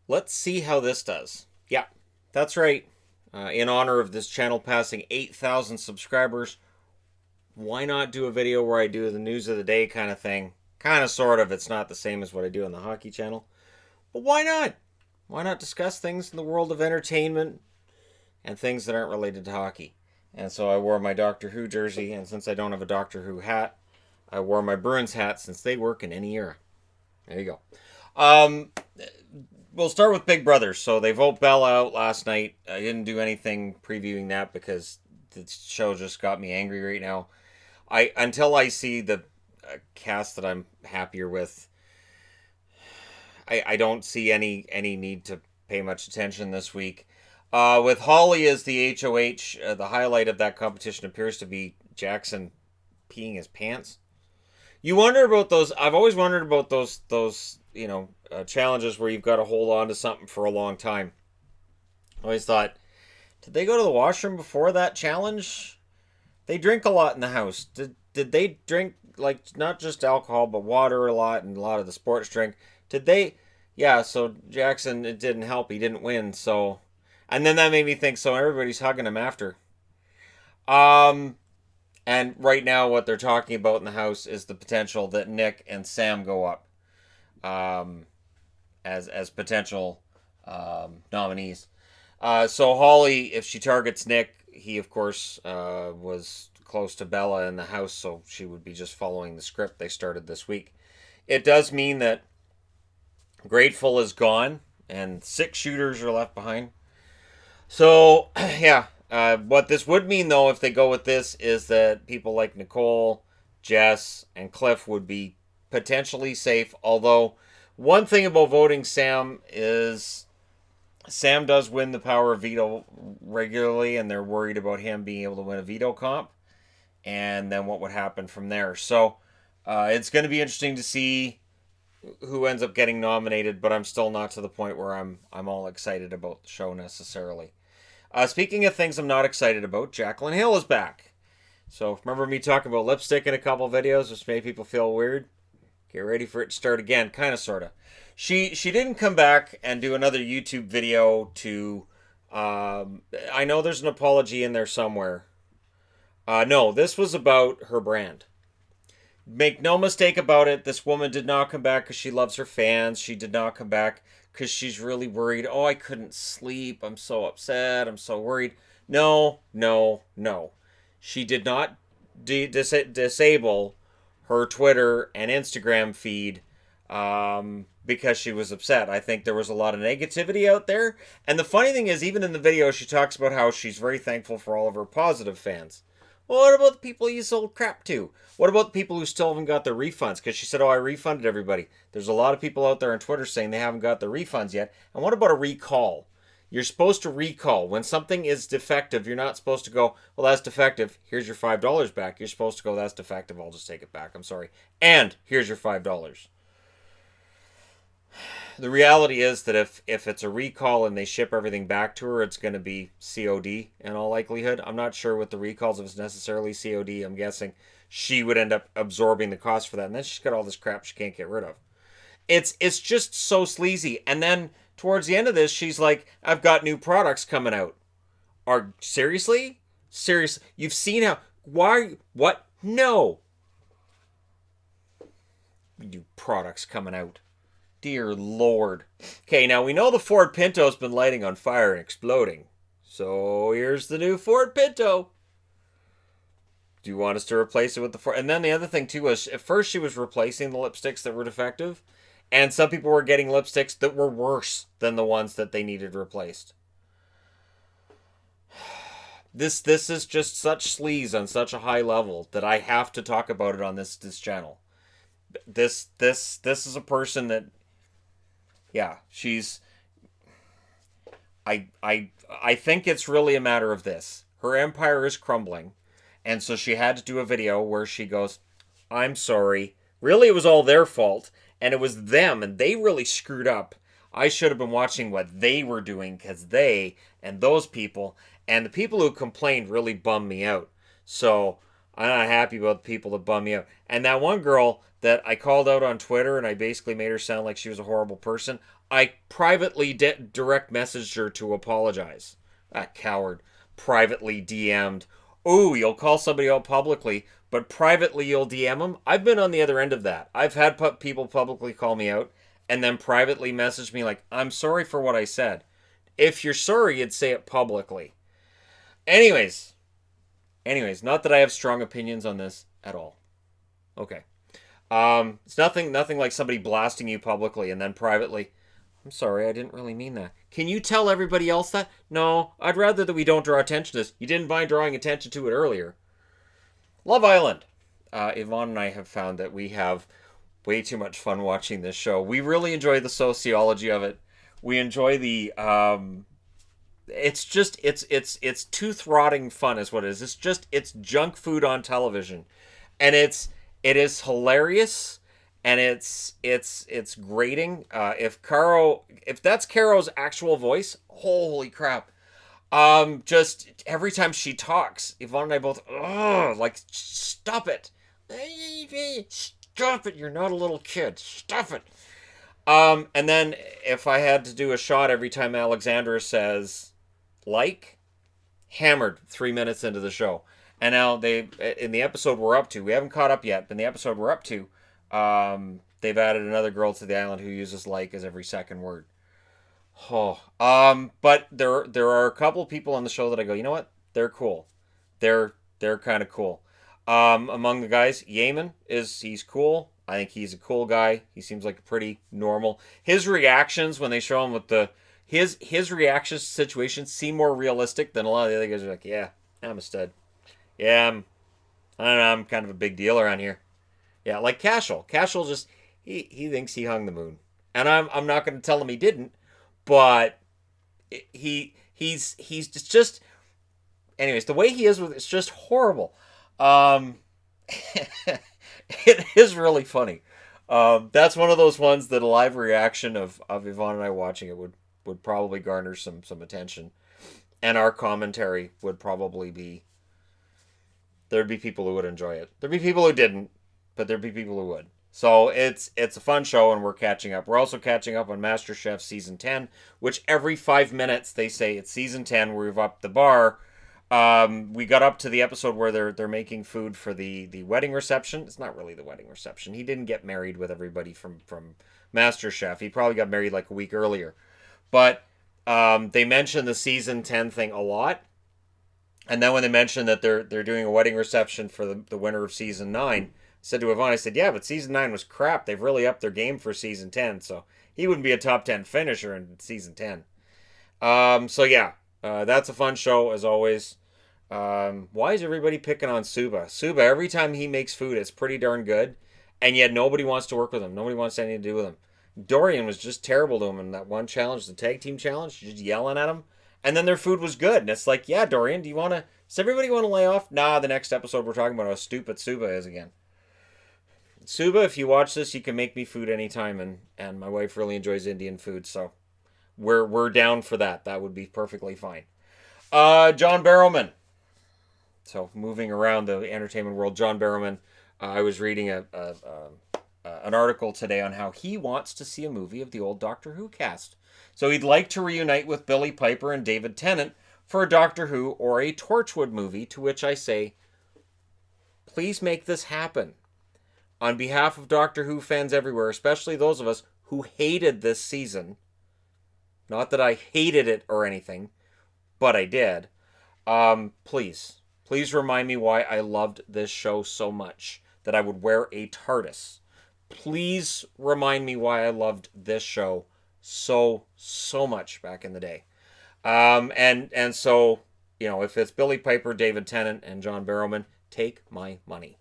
Let's see how this does. Yeah, that's right. In honor of this channel passing 8,000 subscribers, why not do a video where I do the news of the day kind of thing? Kind of, sort of. It's not the same as what I do on the hockey channel. But why not? Why not discuss things in the world of entertainment and things that aren't related to hockey? And so I wore my Doctor Who jersey, and since I don't have a Doctor Who hat, I wore my Bruins hat since they work in any era. There you go. We'll start with Big Brother. So they vote Bella out last night. I didn't do anything previewing that because the show just got me angry right now. I until I see the cast that I'm happier with, I don't see any need to pay much attention this week. With Holly as the HOH, the highlight of that competition appears to be Jackson peeing his pants. You wonder about those. I've always wondered about those challenges where you've got to hold on to something for a long time. I always thought, did they go to the washroom before that challenge? They drink a lot in the house. Did they drink like not just alcohol but water a lot and a lot of the sports drink? Did they? Yeah. So Jackson, it didn't help. He didn't win. So, and then that made me think. So everybody's hugging him after. Um, and right now, what they're talking about in the house is the potential that Nick and Sam go up um, as potential nominees. So Holly, if she targets Nick, he of course was close to Bella in the house, so she would be just following the script they started this week. It does mean that Grateful is gone, and 6 shooters are left behind. So yeah, what this would mean though, if they go with this, is that people like Nicole, Jess, and Cliff would be potentially safe. Although one thing about voting Sam is Sam does win the power of veto regularly, and they're worried about him being able to win a veto comp, and then what would happen from there. So it's going to be interesting to see who ends up getting nominated, but I'm still not to the point where I'm all excited about the show necessarily. Speaking of things I'm not excited about, Jaclyn Hill is back. So remember me talking about lipstick in a couple videos, which made people feel weird? Get ready for it to start again, kind of, sort of. She didn't come back and do another YouTube video to. I know there's an apology in there somewhere. No, this was about her brand. Make no mistake about it, this woman did not come back because she loves her fans. She did not come back because she's really worried. Oh, I couldn't sleep. I'm so upset. I'm so worried. No, no, no. She did not disable her Twitter and Instagram feed because she was upset. I think there was a lot of negativity out there. And the funny thing is, even in the video, she talks about how she's very thankful for all of her positive fans. Well, what about the people you sold crap to? What about the people who still haven't got their refunds? Because she said, oh, I refunded everybody. There's a lot of people out there on Twitter saying they haven't got their refunds yet. And what about a recall? You're supposed to recall. When something is defective, you're not supposed to go, well, that's defective. Here's your $5 back. You're supposed to go, that's defective. I'll just take it back. I'm sorry. And here's your $5. The reality is that if it's a recall and they ship everything back to her, it's going to be COD in all likelihood. I'm not sure with the recalls if it's necessarily COD. I'm guessing she would end up absorbing the cost for that, and then she's got all this crap she can't get rid of. It's just so sleazy. And then towards the end of this, she's like, "I've got new products coming out." Are seriously? Seriously? You've seen how? Why? What? No. New products coming out. Dear Lord. Okay, now we know the Ford Pinto's been lighting on fire and exploding. So here's the new Ford Pinto. Do you want us to replace it with the Ford? And then the other thing too was, at first she was replacing the lipsticks that were defective, and some people were getting lipsticks that were worse than the ones that they needed replaced. This is just such sleaze on such a high level that I have to talk about it on this channel. This is a person that, yeah, she's. I think it's really a matter of this. Her empire is crumbling, and so she had to do a video where she goes, "I'm sorry. Really, it was all their fault, and it was them, and they really screwed up. I should have been watching what they were doing because they and those people and the people who complained really bummed me out. So I'm not happy about the people that bum me out. And that one girl that I called out on Twitter and I basically made her sound like she was a horrible person, I privately direct messaged her to apologize. That coward. Privately DM'd. Ooh, you'll call somebody out publicly, but privately you'll DM them? I've been on the other end of that. I've had people publicly call me out and then privately message me like, I'm sorry for what I said. If you're sorry, you'd say it publicly. Anyways, not that I have strong opinions on this at all. Okay. It's nothing like somebody blasting you publicly and then privately, I'm sorry, I didn't really mean that. Can you tell everybody else that? No, I'd rather that we don't draw attention to this. You didn't mind drawing attention to it earlier. Love Island. Yvonne and I have found that we have way too much fun watching this show. We really enjoy the sociology of it. We enjoy the it's just it's tooth rotting fun is what it is. It's junk food on television. And it is hilarious and it's grating. If that's Caro's actual voice, holy crap. Just every time she talks, Yvonne and I both, like, stop it. Stop it. You're not a little kid. Stop it. And then if I had to do a shot every time Alexandra says, like, hammered 3 minutes into the show. And now in the episode we're up to, we haven't caught up yet, but in the episode we're up to, they've added another girl to the island who uses like as every second word. Oh, but there are a couple people on the show that I go, you know what? They're cool. They're kind of cool. Among the guys, Yeaman he's cool. I think he's a cool guy. He seems like a pretty normal. His reactions when they show him with his reactions to situations seem more realistic than a lot of the other guys are like, yeah, I'm a stud. Yeah, I don't know, I'm kind of a big deal around here. Yeah, like Cashel. Cashel just he thinks he hung the moon. And I'm not going to tell him he didn't, but he's just anyways, the way he is with it's just horrible. It is really funny. That's one of those ones that a live reaction of Yvonne and I watching it would probably garner some attention. And our commentary would probably be there'd be people who would enjoy it. There'd be people who didn't, but there'd be people who would. So it's a fun show, and we're catching up. We're also catching up on MasterChef Season 10, which every 5 minutes they say it's Season 10, we've upped the bar. We got up to the episode where they're making food for the wedding reception. It's not really the wedding reception. He didn't get married with everybody from MasterChef. He probably got married like a week earlier. But they mentioned the Season 10 thing a lot. And then when they mentioned that they're doing a wedding reception for the winner of Season 9, I said to Yvonne, I said, yeah, but Season 9 was crap. They've really upped their game for Season 10. So he wouldn't be a top 10 finisher in Season 10. So yeah, that's a fun show as always. Why is everybody picking on Suba? Suba, every time he makes food, it's pretty darn good. And yet nobody wants to work with him. Nobody wants anything to do with him. Dorian was just terrible to him in that one challenge, the tag team challenge, just yelling at him. And then their food was good. And it's like, yeah, Dorian, does everybody want to lay off? Nah, the next episode we're talking about how stupid Suba is again. Suba, if you watch this, you can make me food anytime. And my wife really enjoys Indian food, so we're down for that. That would be perfectly fine. John Barrowman. So moving around the entertainment world, John Barrowman, I was reading an article today on how he wants to see a movie of the old Doctor Who cast. So he'd like to reunite with Billy Piper and David Tennant for a Doctor Who or a Torchwood movie, to which I say, please make this happen. On behalf of Doctor Who fans everywhere, especially those of us who hated this season, not that I hated it or anything, but I did, please remind me why I loved this show so much that I would wear a TARDIS. Please remind me why I loved this show so much back in the day. And so, if it's Billy Piper, David Tennant, and John Barrowman, take my money.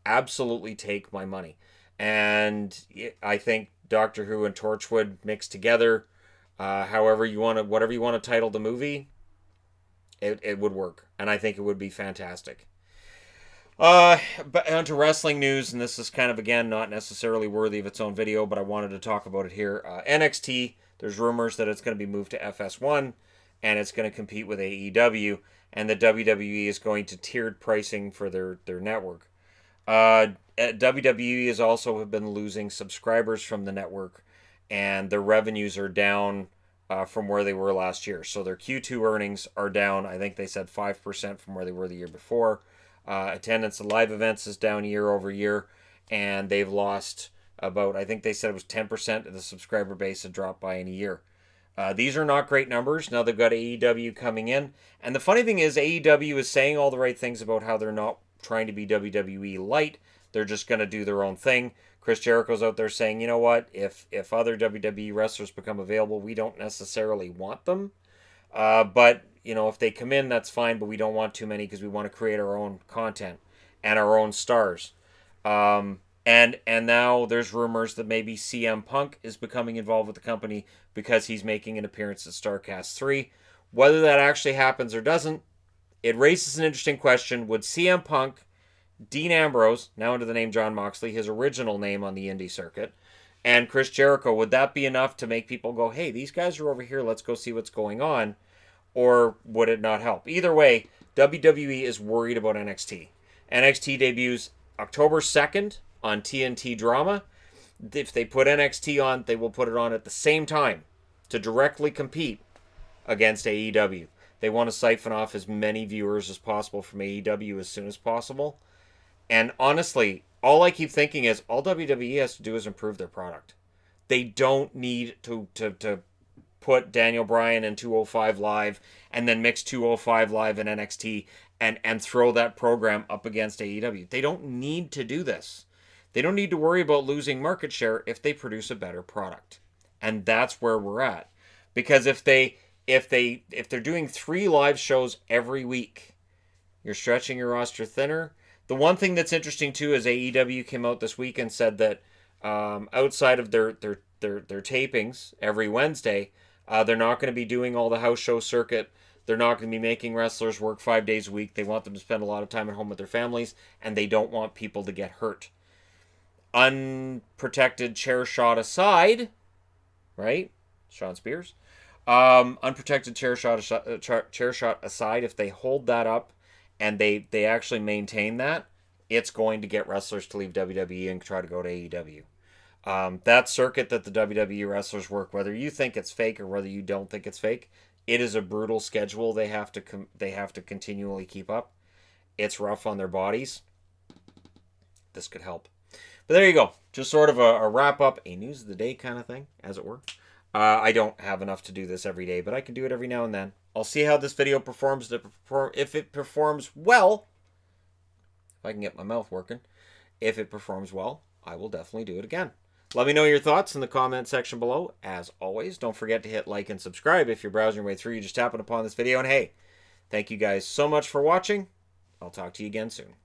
Absolutely take my money. And I think Doctor Who and Torchwood mixed together, whatever you want to title the movie, it would work. And I think it would be fantastic. But onto wrestling news, and this is kind of, again, not necessarily worthy of its own video, but I wanted to talk about it here. NXT, there's rumors that it's going to be moved to FS1, and it's going to compete with AEW, and the WWE is going to tiered pricing for their network. WWE has also have been losing subscribers from the network, and their revenues are down from where they were last year. So their Q2 earnings are down. I think they said 5% from where they were the year before. Attendance at live events is down year over year, and they've lost about, I think they said it was 10% of the subscriber base had dropped by in a year. These are not great numbers. Now they've got AEW coming in. And the funny thing is, AEW is saying all the right things about how they're not trying to be WWE light. They're just going to do their own thing. Chris Jericho's out there saying, you know what, if other WWE wrestlers become available, we don't necessarily want them. But, you know, if they come in, that's fine, but we don't want too many because we want to create our own content and our own stars. And now there's rumors that maybe CM Punk is becoming involved with the company because he's making an appearance at StarCast 3. Whether that actually happens or doesn't, it raises an interesting question. Would CM Punk, Dean Ambrose, now under the name Jon Moxley, his original name on the indie circuit, and Chris Jericho, would that be enough to make people go, hey, these guys are over here, let's go see what's going on? Or would it not help? Either way, WWE is worried about NXT. NXT debuts October 2nd on TNT Drama. If they put NXT on, they will put it on at the same time to directly compete against AEW. They want to siphon off as many viewers as possible from AEW as soon as possible. And honestly, all I keep thinking is all WWE has to do is improve their product. They don't need to put Daniel Bryan in 205 Live and then mix 205 Live and NXT and throw that program up against AEW. They don't need to do this. They don't need to worry about losing market share if they produce a better product. And that's where we're at. Because if they're doing 3 live shows every week, you're stretching your roster thinner. The one thing that's interesting too is AEW came out this week and said that outside of their tapings every Wednesday, they're not going to be doing all the house show circuit. They're not going to be making wrestlers work 5 days a week. They want them to spend a lot of time at home with their families, and they don't want people to get hurt. Unprotected chair shot aside, right? Sean Spears. Unprotected chair shot aside, if they hold that up and they actually maintain that, it's going to get wrestlers to leave WWE and try to go to AEW. That circuit that the WWE wrestlers work, whether you think it's fake or whether you don't think it's fake, it is a brutal schedule they have to continually keep up. It's rough on their bodies. This could help. But there you go. Just sort of a wrap up, a news of the day kind of thing, as it were. I don't have enough to do this every day, but I can do it every now and then. I'll see how this video performs. If it performs well, if I can get my mouth working, if it performs well, I will definitely do it again. Let me know your thoughts in the comment section below. As always, don't forget to hit like and subscribe if you're browsing your way through. You just tapping upon this video. And hey, thank you guys so much for watching. I'll talk to you again soon.